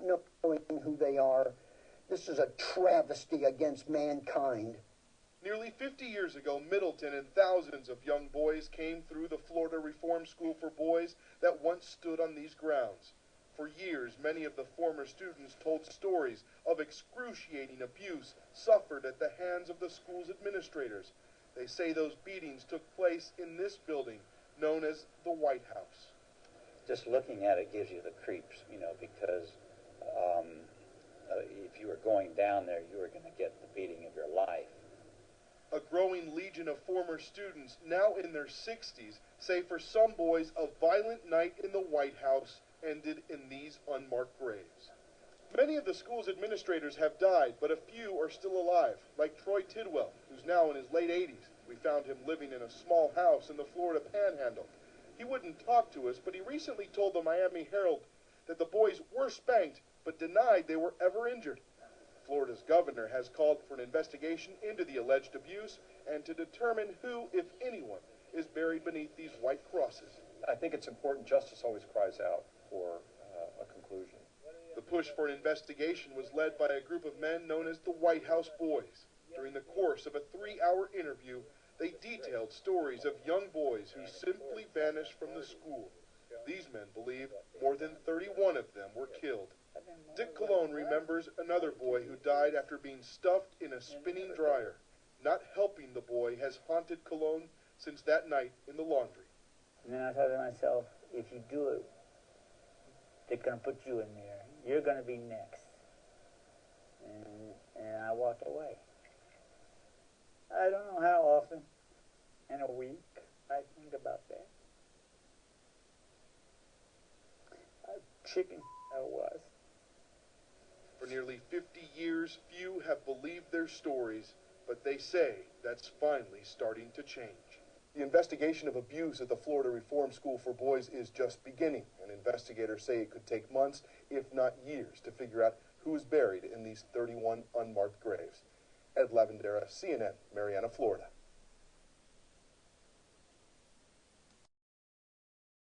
knowing who they are. This is a travesty against mankind. Nearly 50 years ago, Middleton and thousands of young boys came through the Florida Reform School for Boys that once stood on these grounds. For years, many of the former students told stories of excruciating abuse suffered at the hands of the school's administrators. They say those beatings took place in this building, known as the White House. Just looking at it gives you the creeps, because if you were going down there, you were going to get the beating of your life. A growing legion of former students, now in their 60s, say for some boys a violent night in the White House ended in these unmarked graves. Many of the school's administrators have died, but a few are still alive, like Troy Tidwell, who's now in his late 80s. We found him living in a small house in the Florida Panhandle. He wouldn't talk to us, but he recently told the Miami Herald that the boys were spanked, but denied they were ever injured. Florida's governor has called for an investigation into the alleged abuse and to determine who, if anyone, is buried beneath these white crosses. I think it's important. Justice always cries out for a conclusion. The push for an investigation was led by a group of men known as the White House Boys. During the course of a 3-hour interview, they detailed stories of young boys who simply vanished from the school. These men believe more than 31 of them were killed. Dick Colon remembers another boy who died after being stuffed in a spinning dryer. Not helping the boy has haunted Colon since that night in the laundry. And then I thought to myself, if you do it, they're going to put you in there. You're going to be next. And I walked away. I don't know how often in a week I think about that. Chicken I was. For nearly 50 years, few have believed their stories, but they say that's finally starting to change. The investigation of abuse at the Florida Reform School for Boys is just beginning, and investigators say it could take months, if not years, to figure out who is buried in these 31 unmarked graves. Ed Lavendera, CNN, Marianna, Florida.